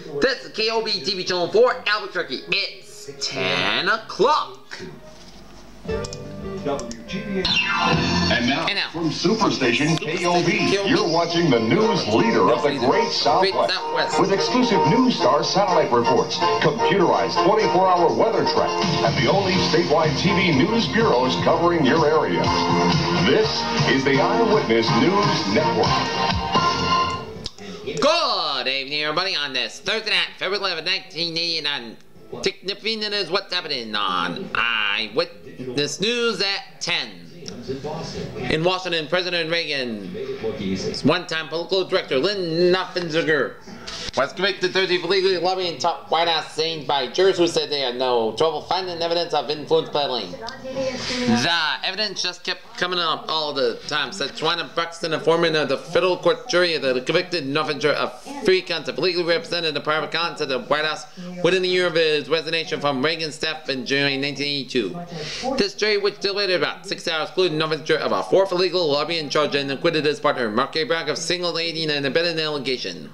This is KOB TV Channel 4, Albuquerque. It's 10 o'clock. And now, from Superstation KOB, you're watching the news leader of the Great Southwest with exclusive News Star satellite reports, computerized 24-hour weather track, and the only statewide TV news bureaus covering your area. This is the Eyewitness News Network. Good evening, everybody, on this Thursday night, February 11, 1989. Technifian is what's happening on Eyewitness News at 10. In Washington, President Reagan's one-time political director, Lynn Noffinger, was convicted Thursday for illegally lobbying top White House scenes by jurors who said they had no trouble finding evidence of influence peddling. The evidence just kept coming up all the time, said Twyna Buxton, a foreman of the federal court jury that convicted Noffinger of three counts of illegally represented the private accounts of the White House within a year of his resignation from Reagan's staff in January 1982. This jury, which deliberated about 6 hours, included Noffinger of a fourth illegal lobbying charge and acquitted his partner, Mark A. Bragg, of single-aiding and abetting the allegation.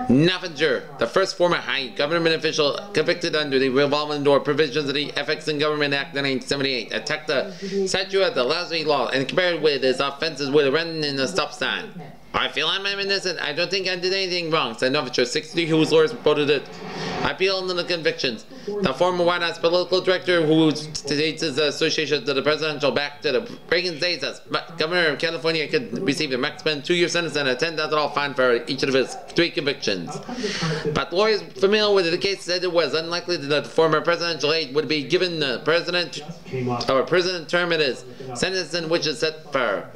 Noffinger, the first former high government official convicted under the revolving door provisions of the Ethics in Government Act 1978, attacked the statute of the lousy law and compared with his offenses with a running in a stop sign. I feel I'm innocent. I don't think I did anything wrong, said Noffinger, 63, whose lawyers reported it. I appeal on the convictions. The former White House political director, who states his association to the presidential back to the Reagan days as governor of California, could receive a maximum 2-year sentence and a $10,000 fine for each of his 3 convictions. But lawyers familiar with the case said it was unlikely that the former presidential aide would be given the president or prison term it is, sentence in which is set for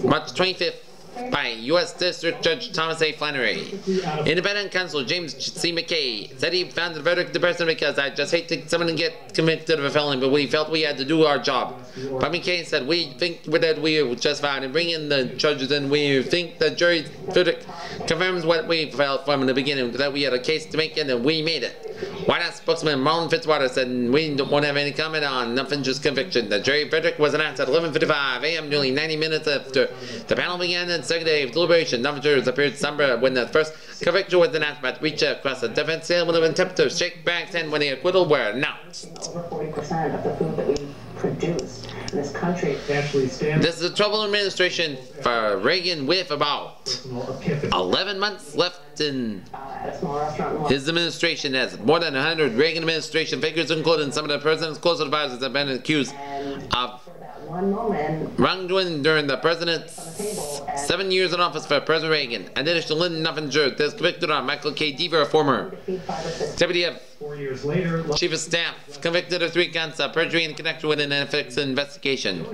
March 25th. By U.S. District Judge Thomas A. Flannery. Independent counsel James C. McKay said he found the verdict depressing because I just hate to someone get convicted of a felony, but we felt we had to do our job. But McKay said we think that we were justified in bringing the charges, and we think the jury's verdict confirms what we felt from the beginning, that we had a case to make and we made it. White House spokesman Marlon Fitzwater said we won't have any comment on Noffinger's conviction. The jury verdict was announced at 11:55 a.m., nearly 90 minutes after the panel began its second day of deliberation. Noffinger appeared somber when the first conviction was announced, but reached across the defense table with an attempt to shake Bragg's hand when the acquittal were announced. Over 40% of the food that we produce in this country. This is a troubled administration for Reagan with about 11 months left in his administration, as more than 100 Reagan administration figures, including some of the president's closest advisors, have been accused of wrongdoing during the president's 7 years in office for President Reagan. In addition to Lynn Noffinger, there's convicted on Michael K. Deaver, a former deputy of chief of staff, convicted of 3 counts of perjury in connection with an ethics investigation.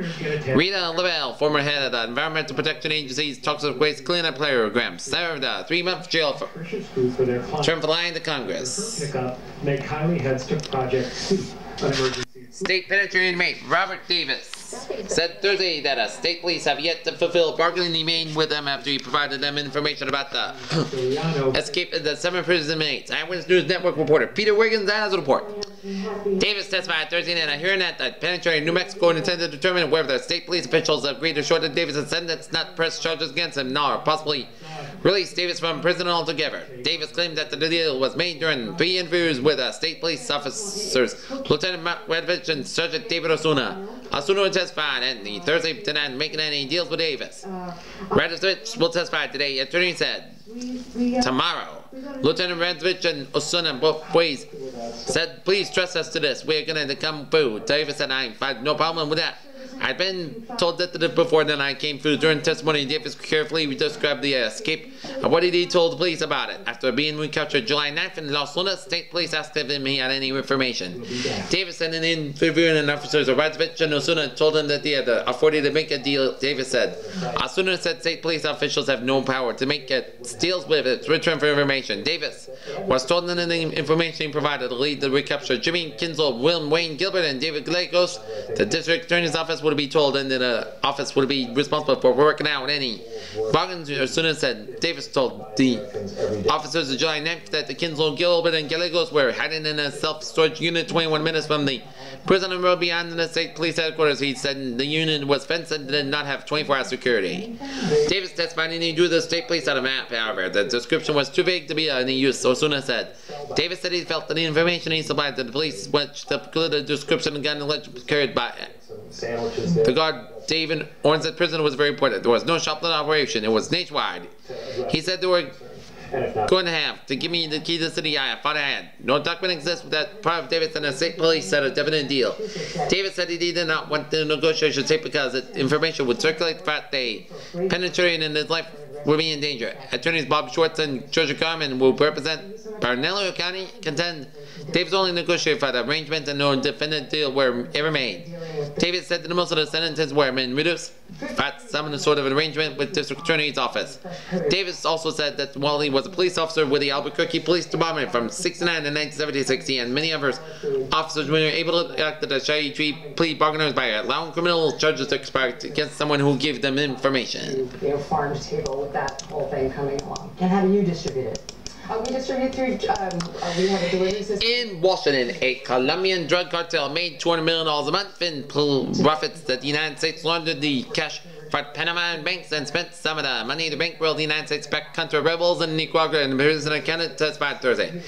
Rita Lavelle, former head of the Environmental Protection Agency's Toxic Waste Cleanup Program, served a 3-month jail term for lying to Congress. State penitentiary inmate Robert Davis said Thursday that state police have yet to fulfill bargaining made with them after he provided them information about the escape of the 7 prison inmates. Eyewitness News Network reporter Peter Wiggins has a report. Davis testified Thursday night at a hearing at the penitentiary in New Mexico and intended to determine whether the state police officials agreed to shorten Davis' sentence, not press charges against him, nor possibly release Davis from prison altogether. Davis claimed that the deal was made during 3 interviews with state police officers, Lieutenant Mark Redvich and Sergeant David Osuna. Osuna testified and the Thursday denied making any deals with Davis. Redvich will testify today, attorney said. Tomorrow, Lieutenant Redvich and Osuna both ways said, please trust us to this. We're going to come through. Davis said, I had no problem with that. I'd been told that before then I came through. During testimony, Davis carefully described the escape and what he told the police about it. After being recaptured July 9th in Los Lunas, state police asked if he had any information. Davis said in an interview, and officers of Redvich and Osuna told him that they had authority to make a deal. Davis said, Osuna said state police officials have no power to make deals with its return for information. Davis was told that the information he provided to lead the recapture Jimmy Kinsel, William Wayne Gilbert, and David Gallegos, the district attorney's office would be told, and that the office would be responsible for working out any bargains. As soon as said, Davis told the officers of July 9th that the Kinslow, Gilbert, and Gallegos were hiding in a self-storage unit 21 minutes from the prison and road beyond the state police headquarters. He said the unit was fenced and did not have 24-hour security. Davis testified he drew the state police on a map, however. The description was too vague to be any use, so Osuna said. Davis said he felt that the information he supplied to the police, which the description and gun allegedly carried by the guard David Ornstead prison, was very important. There was no shoplifting operation. It was nationwide. He said they were going to have to give me the key to the city. I thought I had. No document exists that part of Davis and the state police said a definite deal. Davis said he did not want the negotiation to take because the information would circulate the fact they penetrated in his life would be in danger. Attorneys Bob Schwartz and Georgia Carmen, will represent Parnello County, contend Davis only negotiated for the arrangement and no definite deal were ever made. Davis said that most of the sentences were reduced, but some sort of an arrangement with district attorney's office. Davis also said that while he was a police officer with the Albuquerque Police Department from 69 to 1976, and many others officers were able to act as shy plea bargainers by allowing criminal charges to expire against someone who gave them information. Farm to table with that whole thing coming along. And how do you distribute it? We distribute through, we have a delivery system. In Washington, a Colombian drug cartel made $200 million a month in profits that the United States laundered the cash for Panama banks and spent some of the money to bankroll the United States backed counter rebels in Nicaragua and President Canada testified Thursday.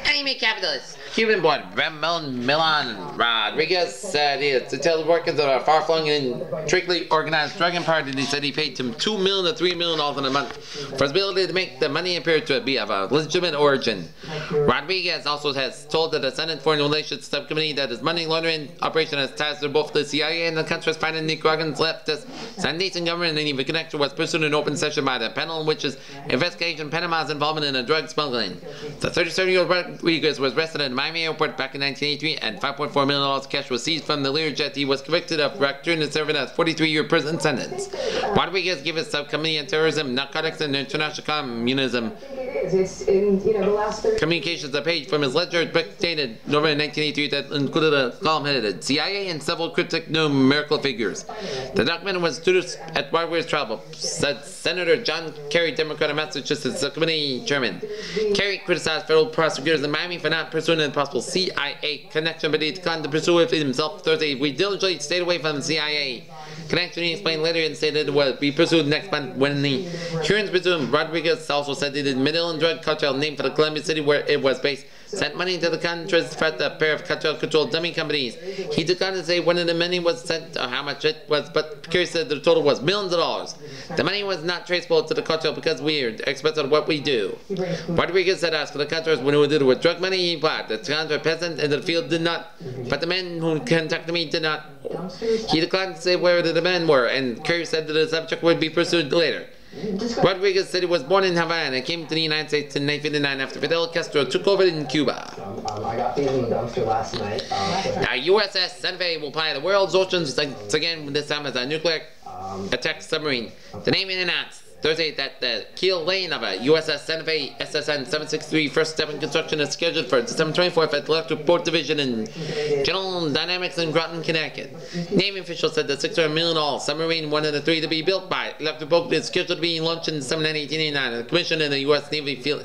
Enemy capitalist. Cuban-born Ramon Milan Rodriguez said he had to tell the workers of a far-flung and strictly organized drug empire that he said he paid him $2 million to $3 million in a month for his ability to make the money appear to be of a legitimate origin. Rodriguez also has told the Senate Foreign Relations Subcommittee that his money laundering operation has ties to both the CIA and the country's fighting Nicaraguans leftist Sandinista government, and even connection was pursued in open session by the panel, which is investigating Panama's involvement in the drug smuggling. The 37-year-old Rodriguez was arrested in Miami Airport back in 1983, and $5.4 million cash was seized from the Learjet. He was convicted of racketeering and serving a 43-year prison sentence. Rodriguez gave his subcommittee on terrorism, narcotics, and international communism communications a page from his ledger dated November 1983 that included a column headed CIA and several cryptic numerical figures. The document was introduced at Rodriguez's travel, said Senator John Kerry, Democrat of Massachusetts, subcommittee chairman. Kerry criticized federal prosecutors in Miami for not pursuing a possible CIA connection, but he declined to pursue it himself Thursday. We diligently stayed away from the CIA connection, he explained later, and stated it would be pursued next month when the hearings resumed. Rodriguez also said that the Medellin drug cartel, named for the Columbia city where it was based, sent money to the Contras to fight a pair of cartel-controlled dummy companies. He declined to say when the money was sent or how much it was, but Kerry said the total was millions of dollars. The money was not traceable to the cartel because we are experts on what we do. Rodriguez said as for the Contras, when we did it with drug money, he implied that the Contra peasant in the field did not, but the men who contacted me did not. He declined to say where the men were, and Kerry said that the subject would be pursued later. Rodriguez said he was born in Havana and came to the United States in 1959 after Fidel Castro took over in Cuba. I got these in the dumpster last night. The USS Santa Fe will ply the world's oceans once again, this time as a nuclear attack submarine. The Navy announced Thursday that the keel lane of a USS Santa Fe SSN 763 first step in construction is scheduled for December 24th at the Electric Port Division in General Dynamics in Groton, Connecticut. Navy officials said the $600 million submarine, one of the three to be built by Electric Boat, is scheduled to be launched in December 1889 and commissioned in the U.S. Navy field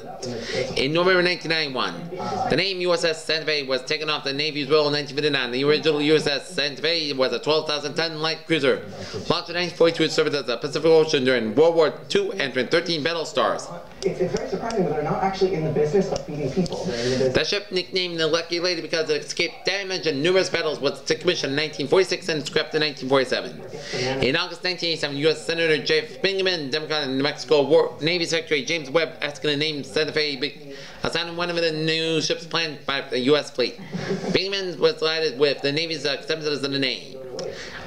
in November 1991. The name USS Santa Fe was taken off the Navy's roll in 1959. The original USS Santa Fe was a 12,000-ton light cruiser, launched in 1942 and served as the Pacific Ocean during World War II, entering 13 battle stars. It's very surprising that they're not actually in the business of feeding people. The ship, nicknamed the Lucky Lady because it escaped damage in numerous battles, was commissioned in 1946 and scrapped in 1947. In August 1987, U.S. Senator Jeff Bingaman, Democrat in New Mexico, Navy Secretary James Webb asking to name Santa Fe assigning one of the new ships planned by the U.S. fleet. Bingaman was delighted with the Navy's acceptance of the name.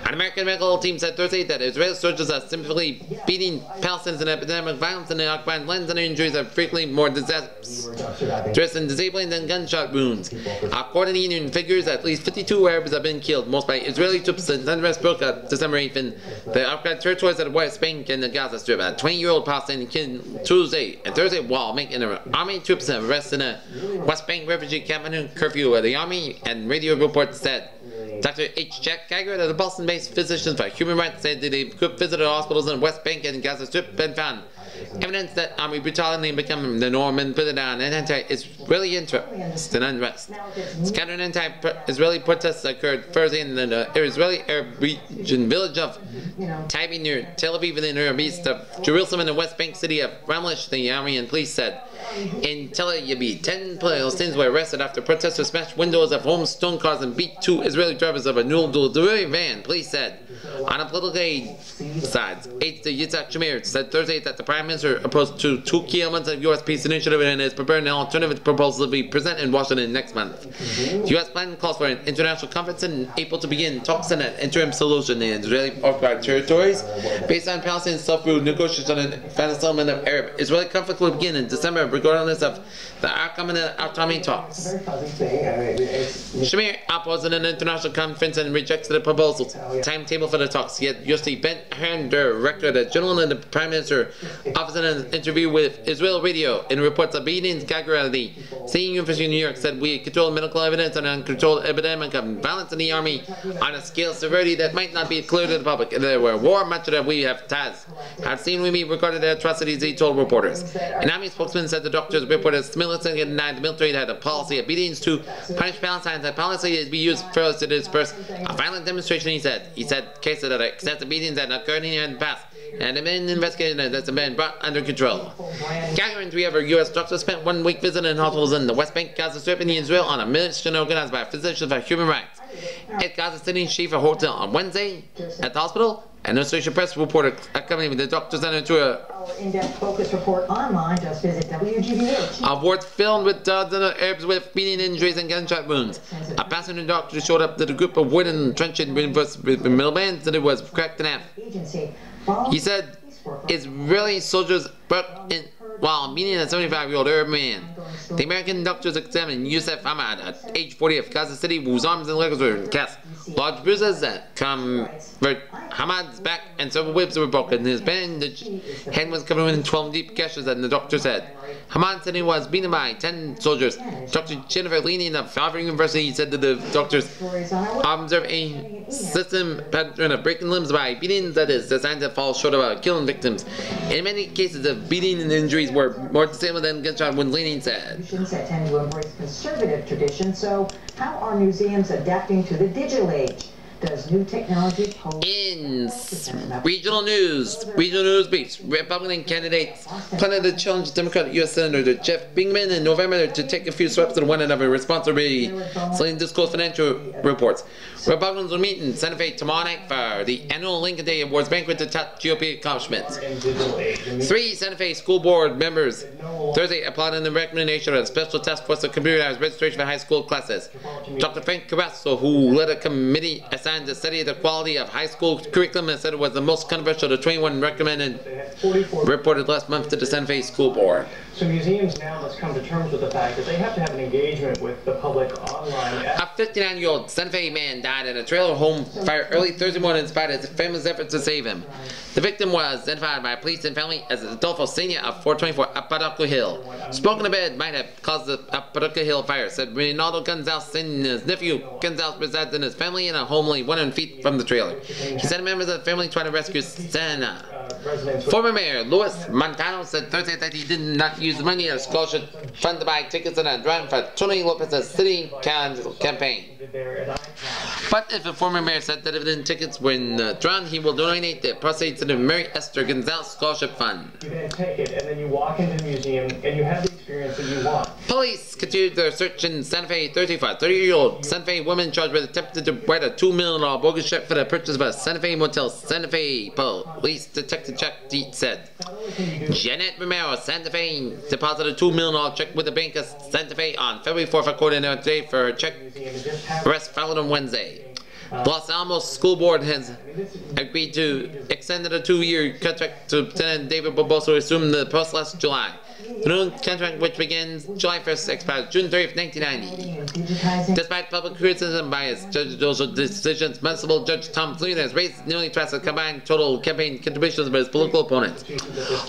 An American medical team said Thursday that Israeli soldiers are simply beating Palestinians in epidemic violence in the occupied lands, and injuries are frequently more disastrous and disabling than gunshot wounds. According to Union figures, at least 52 Arabs have been killed, most by Israeli troops, since unrest broke out December 8th in the occupied territories of the West Bank and the Gaza Strip. A 20-year-old Palestinian killed Tuesday and Thursday while making army troops arrest in a West Bank refugee camp under curfew. The army and radio reports said Dr. H. Jack Geiger, the Boston-based physician for human rights, said that the group visited hospitals in the West Bank and Gaza Strip and found evidence that army brutality become the norm and put it down and anti-Israeli interest and unrest. Scattered anti-Israeli protests occurred Thursday in the Israeli Arab region village of Taibi near Tel Aviv in the northeast of Jerusalem in the West Bank city of Ramlish, the army and police said. In Tel Aviv, 10 Palestinians were arrested after protesters smashed windows of homes, stone cars, and beat 2 Israeli drivers of a new delivery van, police said. On a political aid side, Aide Yitzhak Shamir said Thursday that the Prime Minister opposed to 2 key elements of U.S. peace initiative and is preparing an alternative proposal to be presented in Washington next month. The U.S. plan calls for an international conference in April to begin talks on an interim solution in Israeli-occupied territories based on Palestinian self-rule negotiations on a final settlement of Arab-Israeli conflict will begin in December regardless of the outcome of the autonomy talks. Shamir opposed an international conference and rejected the proposal timetable for the talks. Yet Yossi Ben-Haran, director of the General and the Prime Minister Office, in an interview with Israel Radio in reports of beatings, Gagarelli, State University of New York, said we control medical evidence on an uncontrolled epidemic of violence in the army on a scale of severity that might not be clear to the public. There were war much that we have seen with me regarding the atrocities, he told reporters. An army spokesman said the doctors reported militant and denied the military had a policy of beatings to punish Palestinians. That policy is be used first to disperse a violent demonstration, he said. He said cases that excessive beatings that occurred in the past and have been investigated and that's been brought under control. Geiger and 3 other U.S. doctors spent 1 week visiting hospitals in the West Bank, Gaza Strip, and Israel on a mission organized by Physicians for Human Rights. At Gaza City Chief of Hotel on Wednesday at the hospital, an Associated Press reporter accompanied the doctors into a in-depth focus report online. Just visit WGBH. A ward filled with dozens of Arabs with beating injuries and gunshot wounds. A passenger doctor showed up to the group of wooden trenched middlemen that it was cracked in half. He said Israeli soldiers broke in while beating a 75-year-old Arab man. The American doctors examined Youssef Ahmad at age 40 of Gaza City, whose arms and legs were cast. Large bruises that covered Ahmad's back and several ribs were broken. His bandaged head was covered in 12 deep gashes, and the doctor said. Ahmad said he was beaten by 10 soldiers. Dr. Jennifer Leaning of Harvard University said that the doctors observed a system pattern of breaking limbs by beatings that is designed to fall short of killing victims. In many cases, the beating and injuries were more disable than gunshot wound, Leaning said. That tend to embrace conservative traditions, so how are museums adapting to the digital age? Does new technology pose... In regional news briefs, Republican candidates plan to challenge Democratic U.S. Senator Jeff Bingaman in November to take a few steps to one another responsibility, citing disclosed financial reports. Republicans will meet in Santa Fe tomorrow night for the annual Lincoln Day Awards banquet to top GOP accomplishments. 3 Santa Fe school board members Thursday applauded the recommendation of a special task force to computerize registration for high school classes. Dr. Frank Carrasco, who led a committee assigned to study the quality of high school curriculum and said it was the most controversial of the 21 recommended, reported last month to the Santa Fe School Board. So museums now must come to terms with the fact that they have to have an engagement with the public online. A 59-year-old Santa Fe man died in a trailer home fire early Thursday morning in spite of his family's efforts to save him. The victim was identified by police and family as Adolfo Senior of 424 Apodaca Hill. Smoke in the bed might have caused the Apodaca Hill fire, said Reynaldo Gonzalez Senior's nephew. Gonzalez resides in his family in a home only 100 feet from the trailer. He said members of the family tried to rescue Sena. Former Mayor Luis Montano said Thursday that he did not use the money of scholarship fund to buy tickets in a drawing for Tony Lopez's city council campaign. But if a former mayor said that dividend tickets were drawn, he will donate the proceeds to the Mary Esther Gonzalez Scholarship Fund. You then take it, and then you walk into the museum, and you have the experience that you want. Police continued their search in Santa Fe. 30-year-old Santa Fe woman charged with attempting to write a $2 million bogus check for the purchase of a Santa Fe motel. Santa Fe Police Detective Chuck Deet said. Janet Romero, Santa Fe, deposited a $2 million check with the Bank of Santa Fe on February 4th, according to today, for her check arrest followed on Wednesday. Los Alamos School Board has agreed to extend a 2-year contract to Lieutenant David Barbosa, who assumed the post last July. The new contract, which begins July 1st, expires June 30th, 1990. Despite public criticism by his judicial decisions, municipal judge Tom Flynn has raised nearly twice the combined total campaign contributions of his political opponents.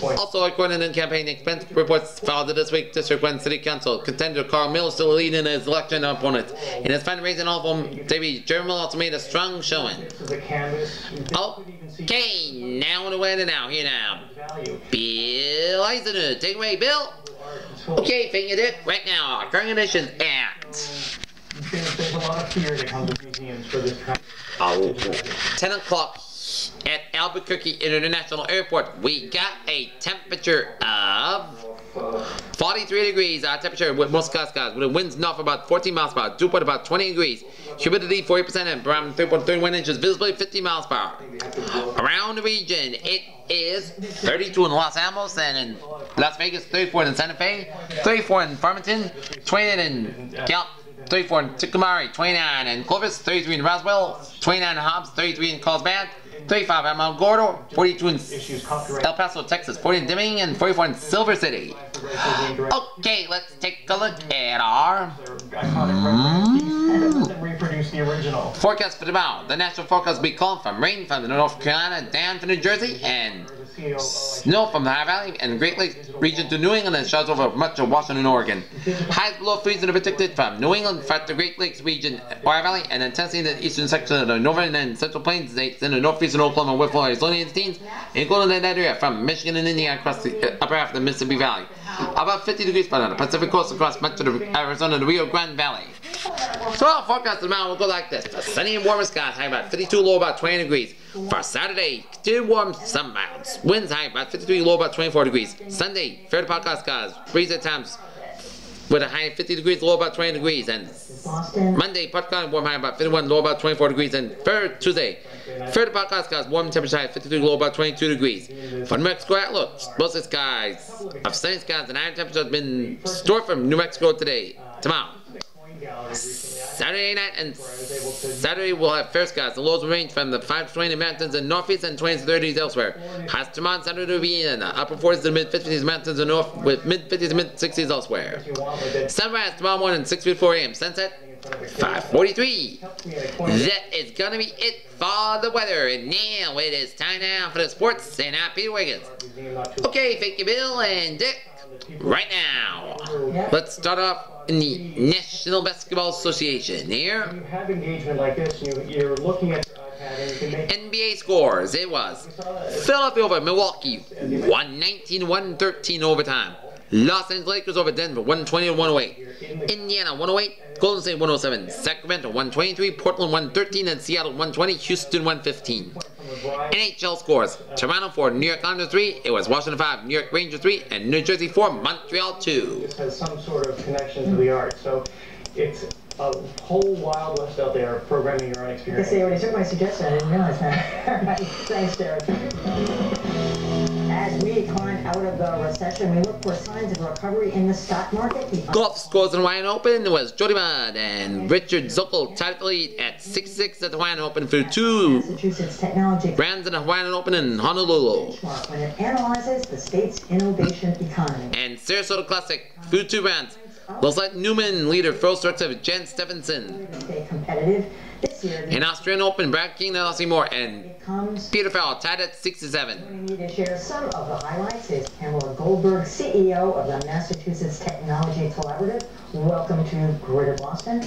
Also, according to campaign expense reports filed this week, District 1 City Council contender Carl Mill still leading his election opponent. In his fundraising album debut, Jeremy Mill also made a strong showing. Okay, now and away to now. Here now. Bill Eisenhower. Take away, Bill. Okay, finger dip. Right now, our current conditions act. There's a lot of fear that comes with museums for this kind. 10 o'clock at Albuquerque International Airport. We got a temperature of 43 degrees. Our temperature with most skies with the winds north about 14 miles per hour. Dew point about 20 degrees. Humidity 40% and around 3.31 inches. Visibility 50 miles per hour. Around the region, it is 32 in Los Alamos and in Las Vegas, 34 in Santa Fe, 34 in Farmington, 28 in Gallup, 34 in Tucumari, 29 in Clovis, 33 in Roswell, 29 in Hobbs, 33 in Carlsbad, 35 in Mount Gordo, 42 in El Paso, Texas, 40 in Deming, and 44 in Silver City. Okay, let's take a look at our forecast for tomorrow. The national forecast will be calling from rain from the North Carolina down to New Jersey and snow from the High Valley and Great Lakes region to New England and showers over much of Washington and Oregon. Highs below freezing are predicted from New England throughout the Great Lakes region, High Valley, and then Tennessee in the eastern section of the northern and central plains states in the northeastern Oklahoma with Florida and teens, including that area from Michigan and Indiana across the upper half of the Mississippi Valley. About 50 degrees on the Pacific coast across much of the Arizona and the Rio Grande Valley. So our forecast tomorrow will go like this. A sunny and warmer skies, high about 52, low about 20 degrees. For Saturday, continued warm, some mild. Winds high about 53, low about 24 degrees. Sunday, fair to podcast skies, breeze at times with a high of 50 degrees, low about 20 degrees. And Monday, podcast warm high about 51, low about 24 degrees. And for Tuesday, fair to podcast skies, warm temperature high 53, low about 22 degrees. For New Mexico outlook, mostly skies of sunny skies and higher temperatures have been stored from New Mexico tomorrow. Saturday night and Saturday we'll have fair skies. The lows will range from the 5 to 20 mountains in northeast and 20 to 30s elsewhere. Highs tomorrow and Saturday will be in the upper 40s to mid 50s mountains in north with mid 50s to mid 60s elsewhere. Sunrise tomorrow morning 6:54 a.m. Sunset 5:43. That is gonna be it for the weather. And now it is time now for the sports. And I'm Peter Wiggins. Okay, thank you, Bill and Dick. Right now, let's start off in the National Basketball Association here. You have engagement like this, you're looking at NBA scores. It was Philadelphia over Milwaukee 119-113 overtime. Los Angeles Lakers over Denver 120-108. Indiana 108, Golden State 107, Sacramento 123, Portland 113, and Seattle 120, Houston 115. NHL scores: Toronto 4, New York Islanders 3, it was Washington 5, New York Rangers 3, and New Jersey 4, Montreal 2. This has some sort of connection to the art, so it's a whole wild west out there programming your own experience. I already took my suggestion, I didn't realize that. All right, thanks, Derek. As we climb out of the recession, we look for signs of recovery in the stock market. Golf scores in the Hawaiian Open was Jody Mudd and Richard Zuckel tied the lead at 6-6 at the Hawaiian Open through 2 Massachusetts technology rounds in the Hawaiian Open in Honolulu. When it analyzes the state's innovation economy. And Sarasota Classic through 2 rounds. Looks like Newman leader first strokes of Jen Stephenson. Stay competitive. This year, in Australian Open, Brad King and Elsie Moore and Peter Farrell tied at 6-7. Joining me to share some of the highlights is Pamela Goldberg, CEO of the Massachusetts Technology Collaborative. Welcome to Greater Boston.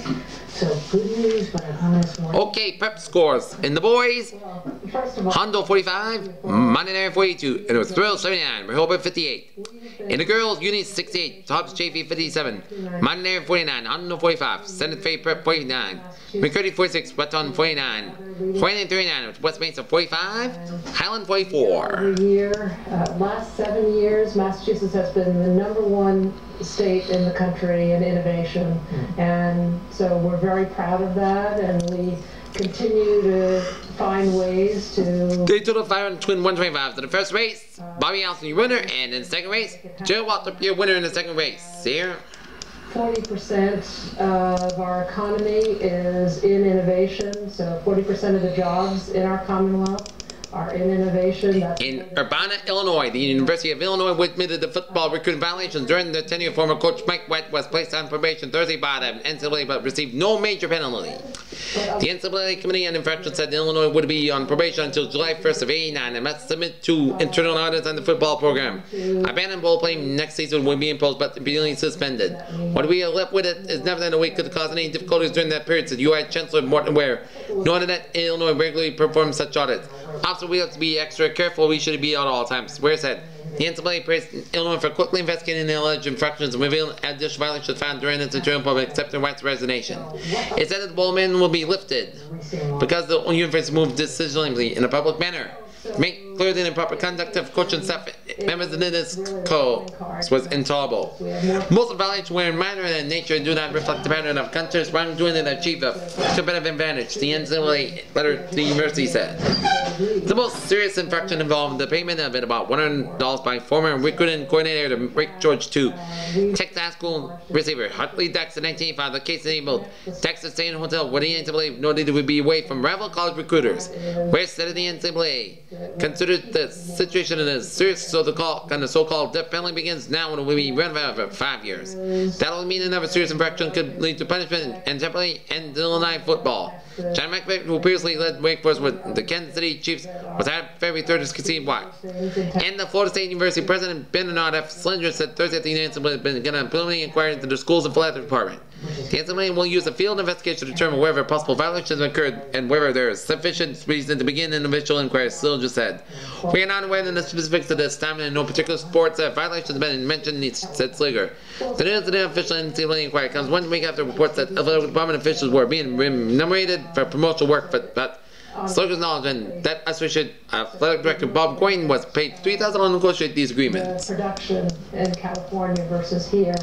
So good news, but I'm this morning. Okay, prep scores in the boys. Hondo 45, Montana 42, and it was Thrill 79, Rehoboth 58. In the girls, Uni 68, Hobbs JV 57, Montana 49, Hondo 45, Senate Faye Prep 49, McCurdy 46, Wetton 49, Hoyland 39, West Mesa 45, Highland 44. Every year, last 7 years, Massachusetts has been the #1 state in the country in innovation, and so we're very proud of that, and we continue to find ways to... They total 5 twin 125s in the first race. Bobby Allison, your winner, and in the second race, Joe Waltrip, your winner in the second race. Here. 40% of our economy is in innovation, so 40% of the jobs in our Commonwealth are in innovation. In Urbana, Illinois, the University of Illinois admitted the football recruiting violations during the tenure of former coach Mike White was placed on probation Thursday by the NCAA but received no major penalty. The NCAA Committee on Infractions said Illinois would be on probation until July 1st of '89 and must submit to internal audits on the football program. A ban on bowl playing next season would be imposed but be suspended. What we are left with it is never that a week could cause any difficulties during that period, said UI Chancellor Morton Ware, noted that Illinois regularly performs such audits. Also, we have to be extra careful. We should be at all times. Ware said. The NCAA praised Illinois for quickly investigating the alleged infractions and revealing additional violations found during its internal public acceptance White's resignation. It said that the bowl ban will be lifted because the university moved decisively in a public manner. Make clear that the improper conduct of coach and staff members of this course was intolerable. Most of the violations were minor in nature and do not reflect the pattern of conscious wrongdoing that achieve a competitive advantage, the NCAA letter to the university said. The most serious infraction involved the payment of about $100 by former recruiting coordinator Rick George to Texas high school receiver Hartley Dex in 1985. The case enabled Texas stay in a hotel where the NCAA noted it would be away from rival college recruiters. Where said the NCAA considered the situation as serious, so the so-called death penalty begins now and will be ratified for 5 years. That will mean another serious infraction could lead to punishment and temporarily end Illinois football. John McVeigh, who previously led Wake Forest with the Kansas City Chiefs, was hired February 3rd to concede why. And the Florida State University President Bernard F. Slinger said Thursday that the NCAA has been a preliminary inquiry into the schools and athletic department. The NCAA will use a field investigation to determine whether possible violations occurred and whether there is sufficient reason to begin an official inquiry, Slinger said. We are not aware of the specifics of this time and in no particular sports that violations have been mentioned, said Slinger. The news of the official NCAA inquiry comes 1 week after reports that athletic department officials were being remunerated for promotional work, but Slinger's knowledge and that Associate Athletic Director Bob Quinn was paid $3,000 to negotiate these agreements. The production in California versus here,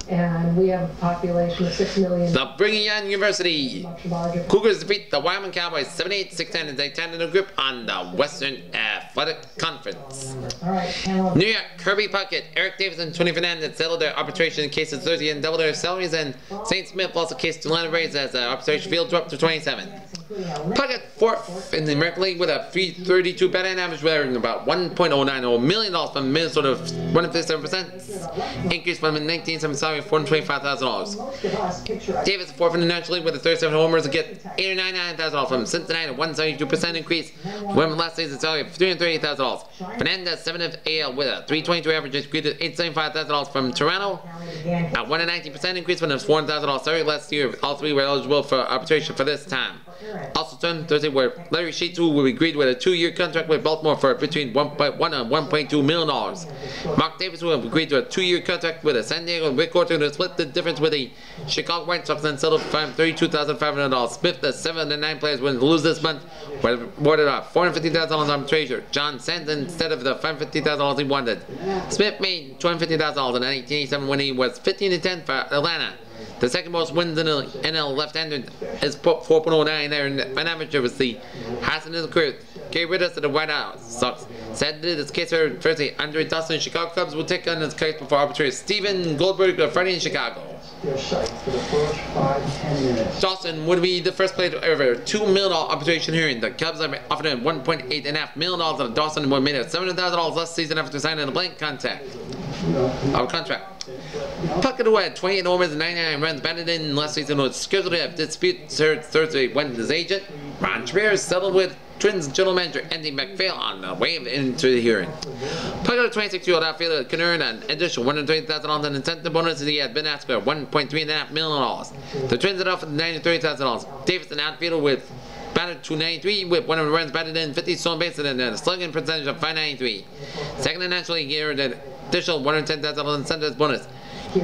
and we have a population of 6 million. The Brigham Young University Cougars defeat the Wyoming Cowboys 78-6-10 as they tighten the grip on the Western Athletic Conference. New York Kirby Puckett, Eric Davis, and Tony Fernandez settled their arbitration in cases Thursday and doubled their salaries, and St. Smith lost a case to Atlanta Braves as the arbitration field dropped to 27. Puckett fourth in the American League with a .332 batting average, wearing about $1.090 million from Minnesota, 157% increase from the 1970 salary of $425,000. Davis fourth in the National League with a 37 homers to get $899,000 from Cincinnati, a 172% increase from last season's salary of $338,000. Fernandez seventh AL with a .322 average increase to $875,000 from Toronto, a 119% increase from his $400,000 salary last year. All three were eligible for arbitration for this time. Also turned Thursday where Larry Sheets, who agreed with a 2-year contract with Baltimore for between $1.1 and $1.2 million. Mark Davis, who agreed to a 2-year contract with a San Diego Rick Orton to split the difference with the Chicago White Sox and settled for $32,500. Smith, the 7 and 9 players went to lose this month, were awarded a $450,000 arbitration. John Sands instead of the $550,000 he wanted. Smith made $250,000 in 1987 when he was 15-10 for Atlanta. The second most wins in the NL left-hander is .409 there, and an amateur was the highest in his career. Gary Rittis of the White Sox said that his case for Thursday. Andre Dawson, Chicago Cubs will take on his case before arbitrator Stephen Goldberg of Friday in Chicago. Dawson would be the first player to ever $2 million arbitration hearing. The Cubs have offered him $1.8 million, and Dawson would have made $700,000 last season after signing a blank contract. Puckett, who had 28 homers and 99 runs batted in last season, was scheduled to have disputes heard Thursday when his agent, Ron Trier, settled with Twins general manager Andy MacPhail on the way into the hearing. Puckett, a 26-year-old outfielder, can earn an additional $120,000 in incentive bonus as he had been asked for $1.3 million. The Twins had offered $93,000. Davis, an outfielder with batted .293 with 100 runs batted in, 50 stolen bases, and a slugging percentage of .593. Second in National League, he earned an additional $110,000 incentive bonus.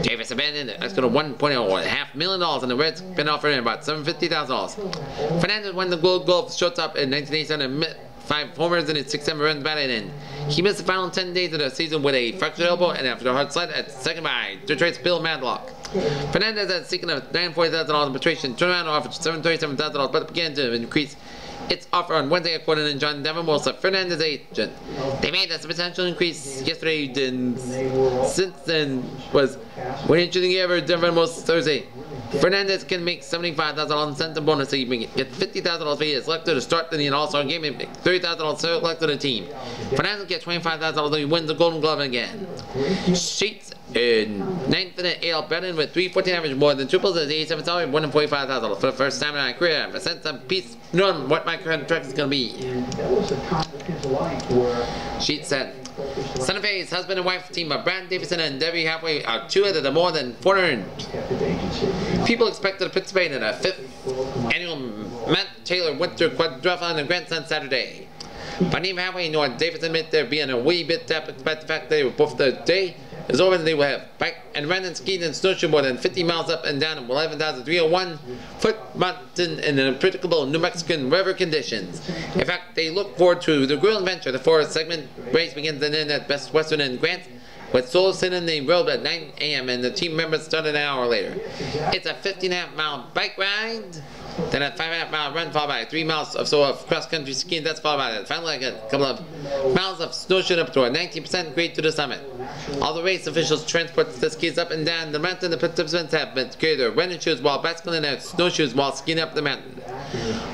Davis abandoned it. That's going to $1.5 million, and the Reds been offering about $750,000. Fernandez won the Gold Glove shortstop in 1987 and 5 homers and 6 runs batted in. He missed the final 10 days of the season with a fractured elbow and after a hard slide at second by Detroit's Bill Madlock. Fernandez had seeking a $940,000 arbitration. Turned around and offered $737,000, but began to increase its offer on Wednesday, according to John Devermosa, Fernandez agent. They made a substantial increase yesterday, and since then was waiting to the ever Devermosa Thursday. Fernandez can make $75,000 incentive bonus, so you can get $50,000 if he is selected to start in the All-Star game and make $30,000 selected to the team. Fernandez gets $25,000 if he wins the Golden Glove again. Sheets in 9th in the AL betting with 314 average, more than triples at 87 salary, $145,000 for the first time in my career. I have a sense of peace knowing what my current contract is going to be. Sheets said, Santa Fe's husband and wife team of Brad Davidson and Debbie Halfway are two out of the more than 400 people expected to participate in a 5th annual Matt Taylor Winter Quadruathlon in the Grandstand Saturday. By name Halfway, nor Davidson admit there being a wee bit tapped despite the fact they were both the day is over and they will have bike and run and skiing and snowshoe more than 50 miles up and down 11,301 foot mountain in unpredictable New Mexican weather conditions. In fact, they look forward to the Grill Adventure. The 4-segment race begins and ends at Best Western and Grant, with Soul sitting the road at 9 a.m. and the team members started an hour later. It's a 15.5-mile bike ride, then a 5.5-mile run followed by 3 miles or so of cross-country skiing. That's followed by finally a couple of miles of snowshoeing up to a 19% grade to the summit. All the race officials transport the skis up and down the mountain. The participants have been carrying their running shoes while bicycling in their snowshoes while skiing up the mountain.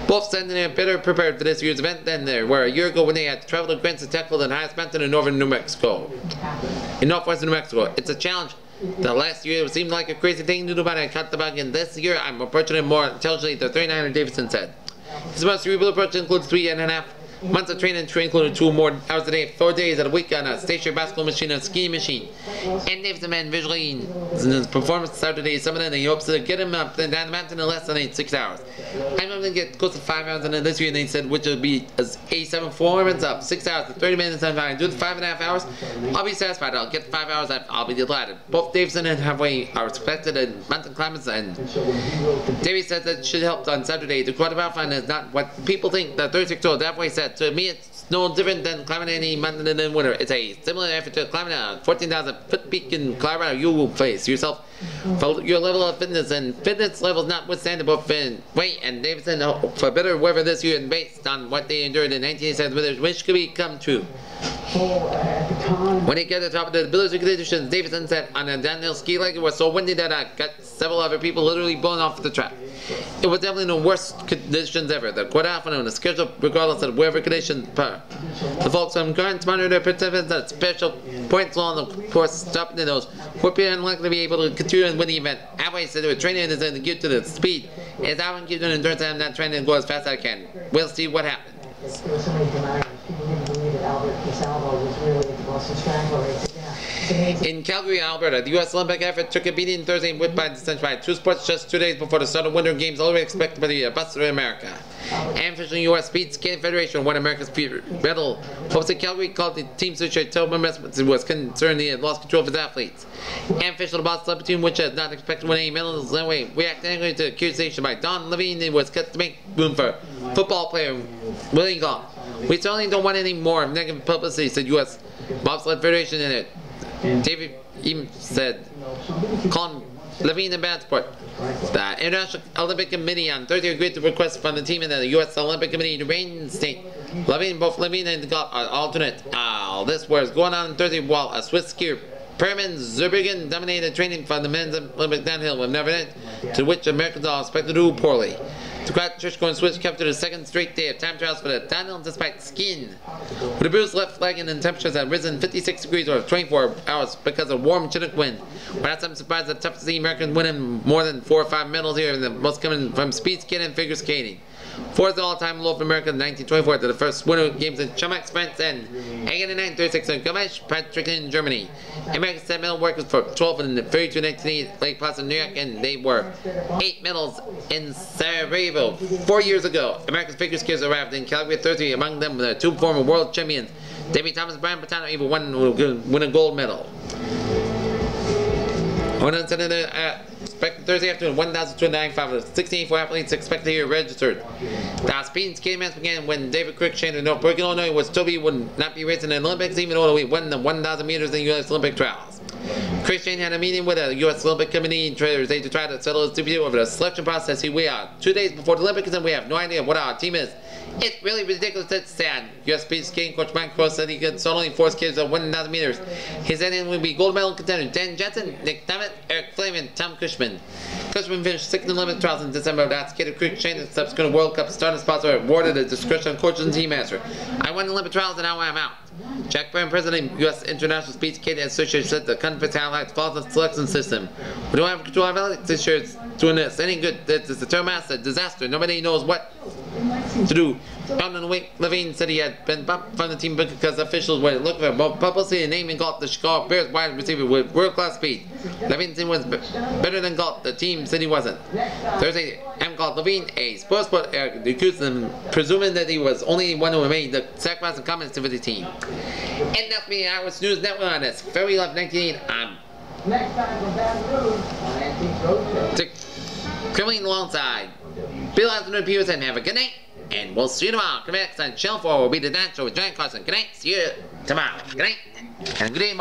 Both said they are better prepared for this year's event than they were a year ago when they had traveled to Grants to tackle the highest mountain in northern New Mexico. In northwestern New Mexico, it's a challenge. The last year it seemed like a crazy thing to do, but I caught the bug, and this year I'm approaching it more intelligently, the 39er Davidson said. His most cerebral approach includes 3.5 months of training, including 2 more hours a day, 4 days a week on a stationary basketball machine and a skiing machine. And Davidson man visually in his performance Saturday, something that he hopes to get him up and down the mountain in less than 6 hours. I'm going to get close to 5 hours in this year, and they said, which will be as 87 performance up 6 hours to 30 minutes. And if I do the 5.5 hours, I'll be satisfied. I'll get 5 hours, I'll be delighted. Both Davidson and Halfway are respected in mountain climbers, and Davies said that should help on Saturday. The quarterfinal is not what people think. The 36-year-old Halfway said, to me it's no different than climbing any mountain in the winter. It's a similar effort to climbing a 14,000 foot peak in Colorado. You will face yourself for your level of fitness, and fitness levels notwithstanding both weight and Davidson for better weather this year, and based on what they endured in 1987, which could become true. When he got to the top of the blizzard conditions, Davidson said on a downhill ski leg, it was so windy that I got several other people literally blown off the track. It was definitely the worst conditions ever. The quarterfinal was scheduled regardless of weather conditions. The folks from Grants monitor their participants at special points along the course, stopping those who appear unlikely to be able to continue and win the event. Halfway said they were training is in the gear to the speed. It's out and give an endurance, I'm not trying to go as fast as I can. We'll see what happens. There were so many deniers. People didn't believe that Albert Casalvo was really at the Boston Scramble race. In Calgary, Alberta, the U.S. Olympic effort took a beating Thursday and whipped by dissension by 2 sports just 2 days before the start of Winter Games, already expected by the bus of America. And official U.S. Speed Skating Federation won America's medal. Folks in Calgary called the team such a terrible mess was concerned he had lost control of his athletes. And official bobsled team, which had not expected to win any medals, anyway, reacted angrily to accusation by Don Levine and was cut to make room for football player Willie Goff. We certainly don't want any more negative publicity, said U.S. Bobsled Federation in it. David even said, calling Levine a bad sport. The International Olympic Committee on Thursday agreed to request from the team and the U.S. Olympic Committee to reinstate Levine. Both Levine and Goff are alternate. All this was going on Thursday while a Swiss skier, Perman Zurbriggen, dominated training for the men's Olympic downhill with never end, to which Americans are expected to do poorly. The crowd church-going Swiss kept to the 2nd straight day of time trials for the downhill despite skiing. With a bruised left leg and temperatures had risen 56 degrees over 24 hours because of warm Chinook wind. Perhaps I'm surprised that tough to see Americans winning more than 4 or 5 medals here, and the most coming from speed skating and figure skating. 4th all-time low for America in 1924 to the first Winter Games in Chamax, France, and 1936 in Garmisch, Patrick in Germany. American set medal work was for 12 in 32 in 1988 Lake Placid, New York, and they were 8 medals in Sarajevo 4 years ago. American figure skaters arrived in Calgary Thursday, among them the 2 former world champions, Debbie Thomas and Brian Patano, even one will win a gold medal. On expected Thursday afternoon, 1,295 of the 64 athletes expected here registered. The speed and skating match began when David Cruikshank of North Bergen, Illinois, was told he would not be racing in the Olympics, even though he won the 1,000 meters in the U.S. Olympic trials. Cruikshank had a meeting with the U.S. Olympic Committee to try to settle his dispute over the selection process. We are 2 days before the Olympics, and we have no idea what our team is. It's really ridiculous. It's sad. U.S. speed skating coach Mike Cross said he could only force kids of 1,000 meters. His ending would be gold medal contenders Dan Jensen, Nick Devitt, Eric Flamin, and Tom Cushman. Cushman finished 6th in the Olympic trials in December. That skater Creek Shane and subsequent World Cup starting spots are awarded at discretion of coaches and team master. I won the Olympic trials and now I'm out. Jack Byrne, president of U.S. International Speed Skating Association, said the country highlights flaws in the selection system. We don't have control of it. This year it's doing this. Any good. It's a term as a disaster. Nobody knows what to do. Out in the week, Levine said he had been bumped from the team because officials were looking for publicity and naming Galt the Chicago Bears wide receiver with world-class speed. Levine's team was better than Galt. The team said he wasn't. Thursday, M. Galt Levine, a sports book, accused him, presuming that he was only one who made the sacrifice and comments to the team. And that's me, Eyewitness News Network on this February 11, 1988. Next time from Baton Rouge on Antique Roadshow. Criminally alongside Bill Afternoon Peters, and have a good night. And we'll see you tomorrow. Come back on Channel 4 will be the dance show with Giant Carson. Good night. See you tomorrow. Good night. And good day,